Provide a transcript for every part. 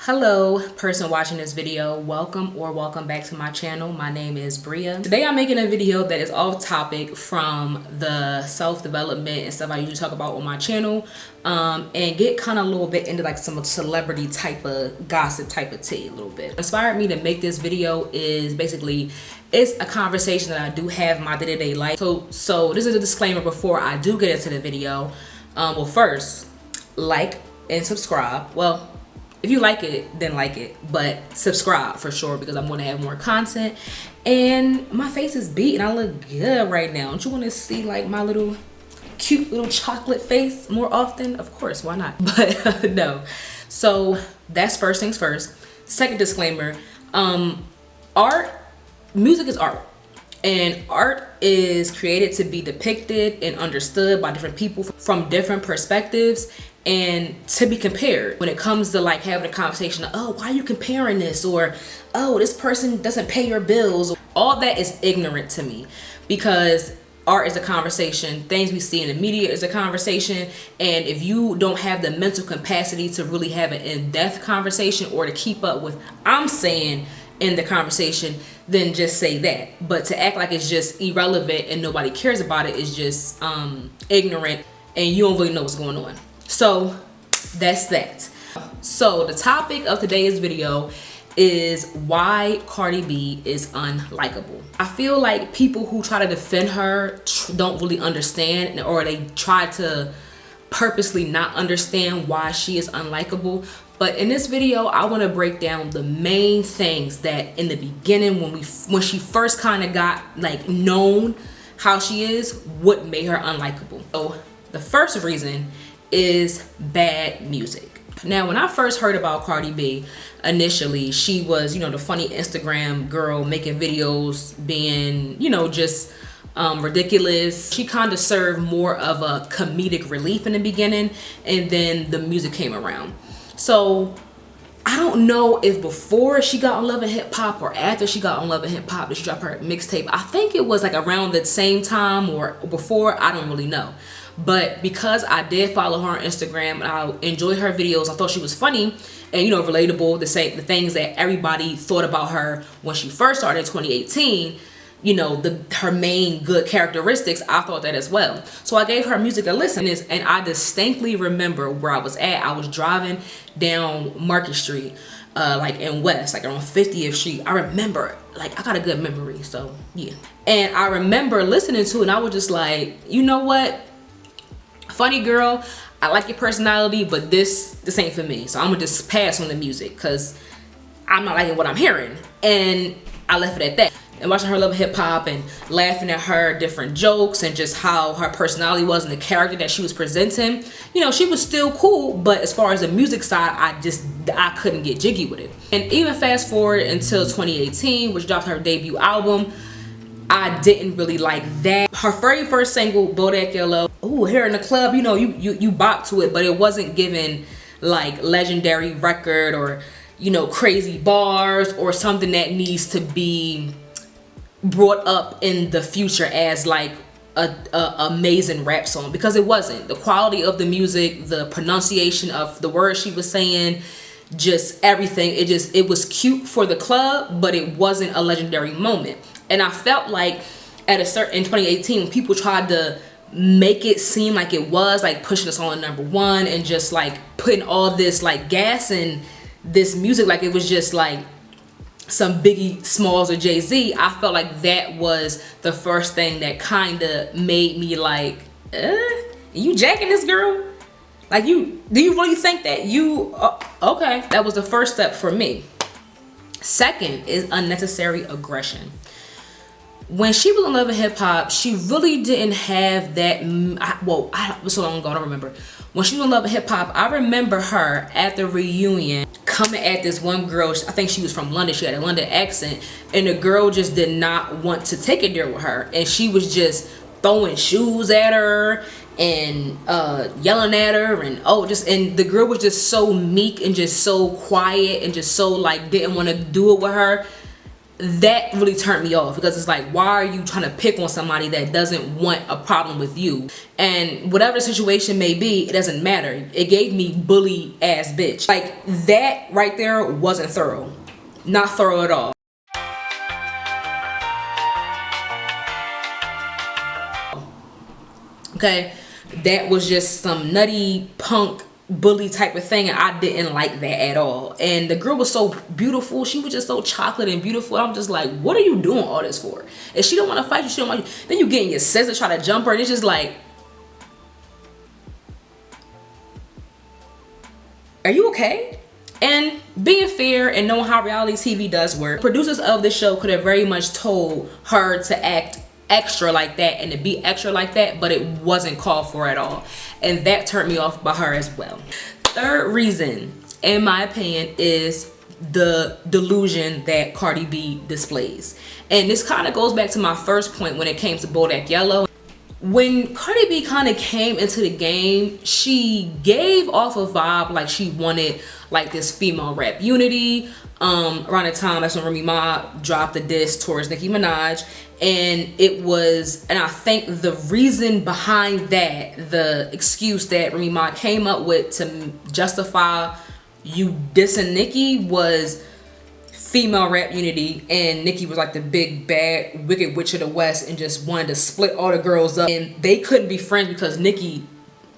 Hello, person watching this video. Welcome back to my channel. My name is Bria. Today I'm making a video that is off topic from the self-development and stuff I usually talk about on my channel, and get kind of a little bit into like some celebrity type of gossip type of tea a little bit. What inspired me to make this video is basically it's a conversation that I do have in my day-to-day life. So this is a disclaimer before I do get into the video. Well, first, like and subscribe. Well, if you like it, then like it, but subscribe for sure because I'm going to have more content. And my face is beat and I look good right now. Don't you want to see like my little cute little chocolate face more often? Of course, why not? But no. So that's first things first. Second disclaimer, music is art. And art is created to be depicted and understood by different people from different perspectives and to be compared. When it comes to like having a conversation of, oh, why are you comparing this? Or, oh, this person doesn't pay your bills. All that is ignorant to me because art is a conversation. Things we see in the media is a conversation. And if you don't have the mental capacity to really have an in-depth conversation or to keep up with I'm saying in the conversation, then just say that. But to act like it's just irrelevant and nobody cares about it is just ignorant and you don't really know what's going on. So that's that. So the topic of today's video is why Cardi B is unlikable. I feel like people who try to defend her don't really understand, or they try to purposely not understand why she is unlikable. But in this video, I want to break down the main things that in the beginning, when she first kind of got like known how she is, what made her unlikable. So the first reason is bad music. Now, when I first heard about Cardi B, initially, she was, you know, the funny Instagram girl making videos, being, you know, just ridiculous. She kind of served more of a comedic relief in the beginning, and then the music came around. So I don't know if before she got on Love and Hip Hop or after she got on Love and Hip Hop did she drop her mixtape. I think it was like around the same time or before, I don't really know. But because I did follow her on Instagram and I enjoyed her videos, I thought she was funny and, you know, relatable, the things that everybody thought about her when she first started in 2018, you know, her main good characteristics, I thought that as well. So I gave her music a listen, and I distinctly remember where I was at. I was driving down Market Street, like in West, like around 50th Street. I remember, like, I got a good memory, so yeah. And I remember listening to it and I was just like, you know what? Funny girl, I like your personality, but this ain't for me. So I'm gonna just pass on the music because I'm not liking what I'm hearing. And I left it at that. And watching her Love Hip Hop and laughing at her different jokes and just how her personality was and the character that she was presenting, you know, she was still cool. But as far as the music side, I couldn't get jiggy with it. And even fast forward until 2018, which dropped her debut album, I didn't really like that. Her very first single, Bodak Yellow, ooh, here in the club, you know, you bop to it, but it wasn't given like legendary record or, you know, crazy bars or something that needs to be brought up in the future as like a amazing rap song, because it wasn't. The quality of the music, the pronunciation of the words she was saying, just everything, it was cute for the club, but it wasn't a legendary moment. And I felt like in 2018, when people tried to make it seem like it was like pushing us on #1 and just like putting all this like gas in this music, like it was just like some Biggie Smalls or Jay-Z, I felt like that was the first thing that kind of made me like, you jacking this girl? Like, do you really think that you, okay. That was the first step for me. Second is unnecessary aggression. When she was on Love and Hip Hop, she really didn't have that, it was so long ago, I don't remember. When she was on Love and Hip Hop, I remember her at the reunion coming at this one girl. I think she was from London. She had a London accent, and the girl just did not want to take it there with her. And she was just throwing shoes at her and yelling at her, and and the girl was just so meek and just so quiet and just so like didn't want to do it with her. that really turned me off, because it's like, why are you trying to pick on somebody that doesn't want a problem with you? And whatever the situation may be, it doesn't matter. It gave me bully ass bitch. Like, that right there wasn't thorough. Not thorough at all. Okay, that was just some nutty punk bully type of thing, and I didn't like that at all. And the girl was so beautiful. She was just so chocolate and beautiful. I'm just like, what are you doing all this for? If she don't want to fight you, she don't want you. Then you get in your sense to try to jump her, and it's just like, are you okay? And being fair and knowing how reality TV does work, producers of the show could have very much told her to act extra like that and to be extra like that, but it wasn't called for at all, and that turned me off by her as well. Third reason, in my opinion, is the delusion that Cardi B displays. And this kind of goes back to my first point when it came to Bodak Yellow. When Cardi B kind of came into the game, she gave off a vibe like she wanted like this female rap unity. Around the time that's when Remy Ma dropped the diss towards Nicki Minaj, and it was, and I think the reason behind that, the excuse that Remy Ma came up with to justify you dissing Nicki, was female rap unity, and Nicki was like the big bad wicked witch of the West and just wanted to split all the girls up, and they couldn't be friends because Nicki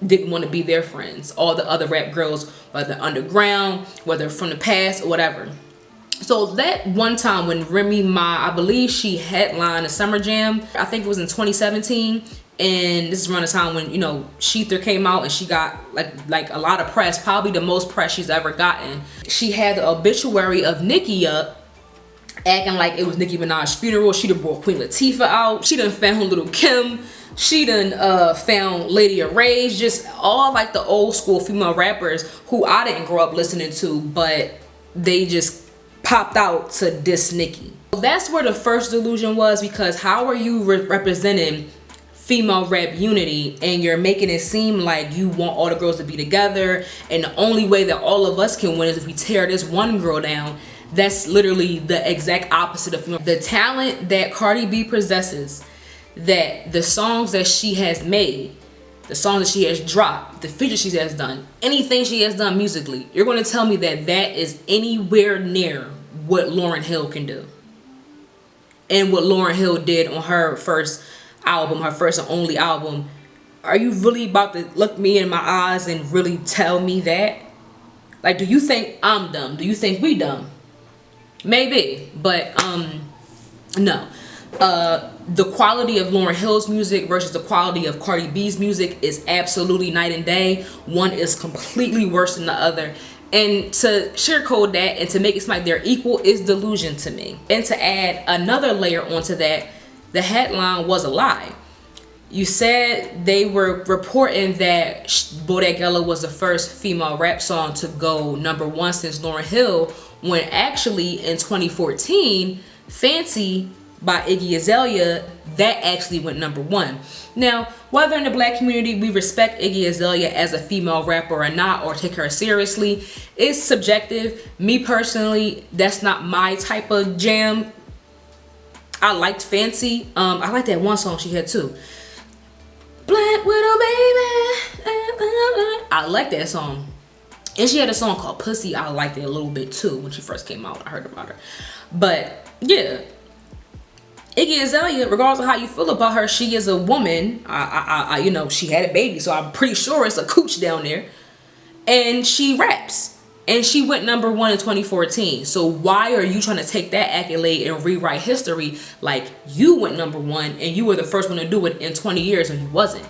didn't want to be their friends. All the other rap girls, whether underground, whether from the past or whatever. So that one time when Remy Ma, I believe she headlined a Summer Jam, I think it was in 2017, and this is around the time when, you know, Sheether came out and she got like a lot of press, probably the most press she's ever gotten. She had the obituary of Nicki up, acting like it was Nicki Minaj's funeral. She done brought Queen Latifah out. She done found Little Kim. She done found Lady of Rage. Just all like the old school female rappers who I didn't grow up listening to, but they just popped out to diss Nicki. That's where the first delusion was, because how are you representing female rap unity and you're making it seem like you want all the girls to be together, and the only way that all of us can win is if we tear this one girl down? That's literally the exact opposite of female. The talent that Cardi B possesses, that the songs that she has made, the songs that she has dropped, the features she has done, anything she has done musically, you're going to tell me that that is anywhere near what Lauryn Hill can do? And what Lauryn Hill did on her first album, her first and only album. Are you really about to look me in my eyes and really tell me that? Like, do you think I'm dumb? Do you think we dumb? Maybe, but no. The quality of Lauryn Hill's music versus the quality of Cardi B's music is absolutely night and day. One is completely worse than the other. And to sugarcoat that and to make it seem like they're equal is delusion to me. And to add another layer onto that, the headline was a lie. You said they were reporting that Bodak Yellow was the first female rap song to go #1 since Lauryn Hill, when actually in 2014, Fancy by Iggy Azalea, that actually went #1. Now, whether in the black community we respect Iggy Azalea as a female rapper or not, or take her seriously, is subjective. Me personally, that's not my type of jam. I liked Fancy. I like that one song she had too. Black Widow Baby. I like that song. And she had a song called Pussy. I liked it a little bit too when she first came out. I heard about her. But yeah, Iggy Azalea, regardless of how you feel about her, she is a woman. You know, she had a baby, so I'm pretty sure it's a cooch down there. And she raps. And she went #1 in 2014. So why are you trying to take that accolade and rewrite history like you went #1 and you were the first one to do it in 20 years and you wasn't?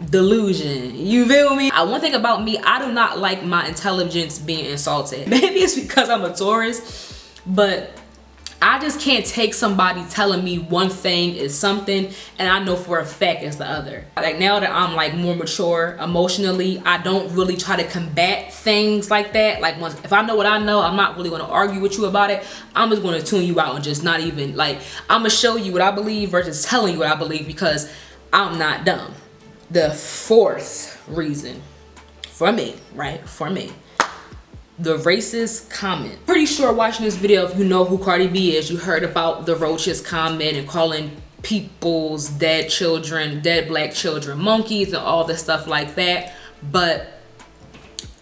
Delusion. You feel me? One thing about me, I do not like my intelligence being insulted. Maybe it's because I'm a Taurus, but I just can't take somebody telling me one thing is something and I know for a fact it's the other. Like, now that I'm like more mature emotionally, I don't really try to combat things like that. Like, if I know what I know, I'm not really going to argue with you about it. I'm just going to tune you out and just not even, like, I'm going to show you what I believe versus telling you what I believe, because I'm not dumb. The fourth reason for me, right? For me, the racist comment. Pretty sure watching this video, if you know who Cardi B is, you heard about the roaches comment and calling people's dead children, dead black children, monkeys and all this stuff like that. But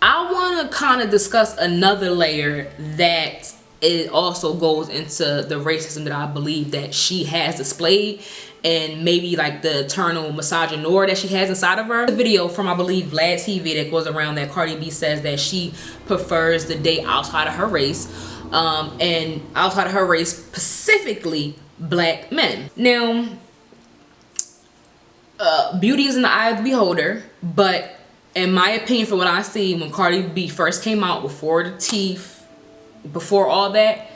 I want to kind of discuss another layer that it also goes into the racism that I believe that she has displayed, and maybe like the eternal misogynoir that she has inside of her. The video from, I believe, Vlad TV that goes around that Cardi B says that she prefers to date outside of her race, and outside of her race, specifically black men. Now, beauty is in the eye of the beholder, but in my opinion, from what I see, when Cardi B first came out, before the teeth, before all that,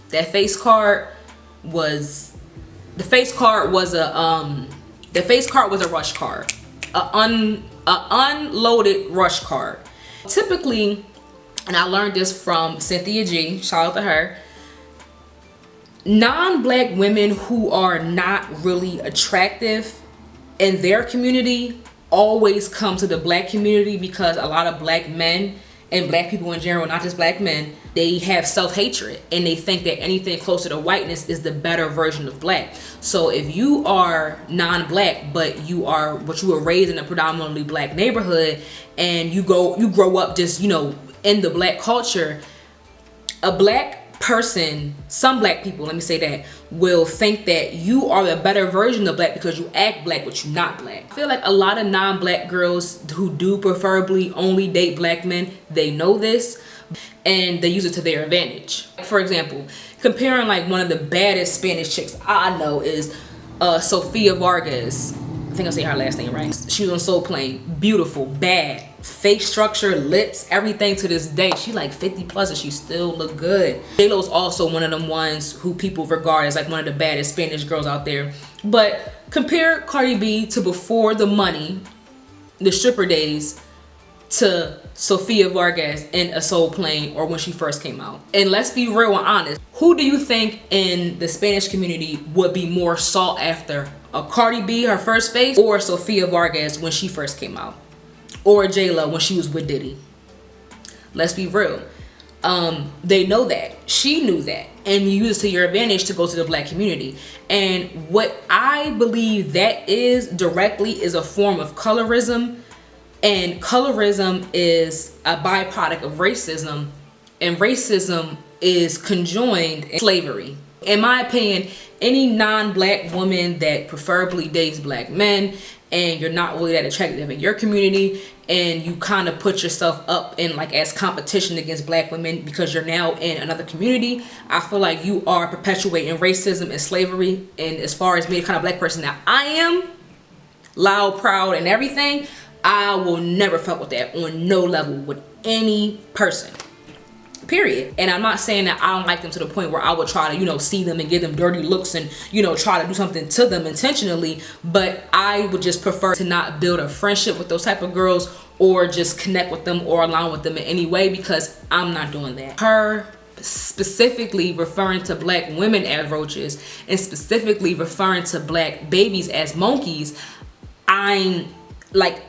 that face card was a rush card, a unloaded rush card. Typically, and I learned this from Cynthia G, shout out to her, non-black women who are not really attractive in their community always come to the black community, because a lot of black men and black people in general, not just black men, they have self-hatred and they think that anything closer to whiteness is the better version of black. So if you are non-black but you were raised in a predominantly black neighborhood, and you grow up just, you know, in the black culture, a black person, some black people, let me say that, will think that you are the better version of black because you act black but you're not black. I feel like a lot of non-black girls who do preferably only date black men, they know this and they use it to their advantage. For example, comparing like one of the baddest Spanish chicks I know is Sofia Vargas. I think I say her last name right. She was on Soul Plane. Beautiful, bad, face structure, lips, everything to this day. She like 50 plus and she still look good. J-Lo's also one of them ones who people regard as like one of the baddest Spanish girls out there. But compare Cardi B to before the money, the stripper days, to Sofia Vargas in A Soul Plane or when she first came out. And let's be real and honest, who do you think in the Spanish community would be more sought after? A Cardi B, her first face, or Sofia Vargas when she first came out? Or J-Lo when she was with Diddy? Let's be real. They know that. She knew that. And you use it to your advantage to go to the black community. And what I believe that is directly is a form of colorism. And colorism is a byproduct of racism. And racism is conjoined in slavery. In my opinion, any non-black woman that preferably dates black men, and you're not really that attractive in your community, and you kind of put yourself up in like as competition against black women because you're now in another community, I feel like you are perpetuating racism and slavery. And as far as me, the kind of black person that I am, loud, proud, and everything, I will never fuck with that on no level with any person. Period. And I'm not saying that I don't like them to the point where I would try to, you know, see them and give them dirty looks and, you know, try to do something to them intentionally. But I would just prefer to not build a friendship with those type of girls or just connect with them or align with them in any way, because I'm not doing that. Her specifically referring to black women as roaches and specifically referring to black babies as monkeys, I'm like,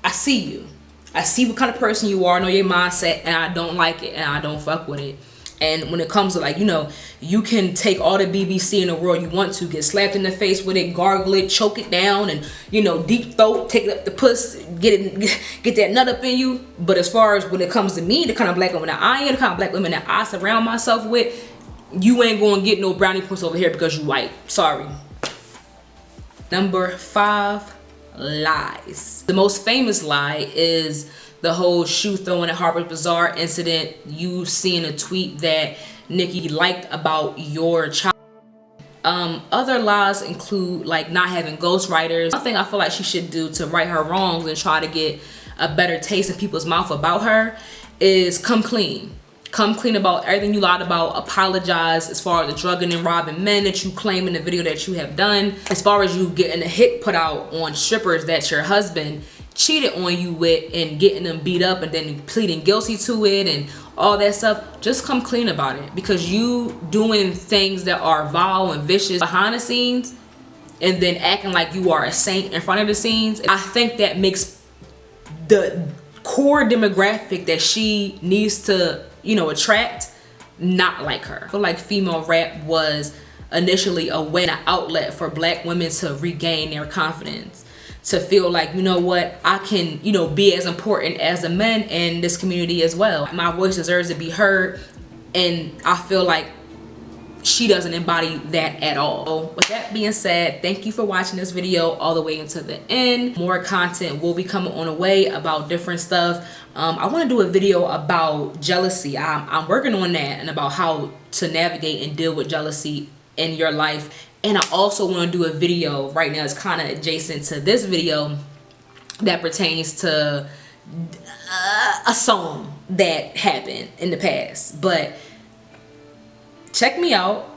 I see you. I see what kind of person you are, I know your mindset, and I don't like it and I don't fuck with it. And when it comes to like, you know, you can take all the BBC in the world you want to, get slapped in the face with it, gargle it, choke it down, and, you know, deep throat, take up the puss, get that nut up in you. But as far as when it comes to me, the kind of black woman that I am, the kind of black women that I surround myself with, you ain't gonna get no brownie points over here because you white. Sorry. Number 5. Lies. The most famous lie is the whole shoe throwing at Harper's Bazaar incident. You seen a tweet that Nicki liked about your child. Other lies include like not having ghostwriters. One thing I feel like she should do to right her wrongs and try to get a better taste in people's mouth about her is come clean. Come clean about everything you lied about. Apologize as far as the drugging and robbing men that you claim in the video that you have done. As far as you getting a hit put out on strippers that your husband cheated on you with and getting them beat up and then pleading guilty to it and all that stuff. Just come clean about it, because you doing things that are vile and vicious behind the scenes, and then acting like you are a saint in front of the scenes. I think that makes the core demographic that she needs to, you know, attract not like her. I feel like female rap was initially a way, an outlet for black women to regain their confidence, to feel like, you know what, I can, you know, be as important as the men in this community as well. My voice deserves to be heard, and I feel like she doesn't embody that at all. So with that being said, thank you for watching this video all the way until the end. More content will be coming on the way about different stuff. I want to do a video about jealousy. I'm working on that, and about how to navigate and deal with jealousy in your life. And I also want to do a video right now, it's kind of adjacent to this video, that pertains to a song that happened in the past. But check me out.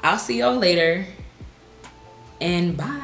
I'll see y'all later, and bye.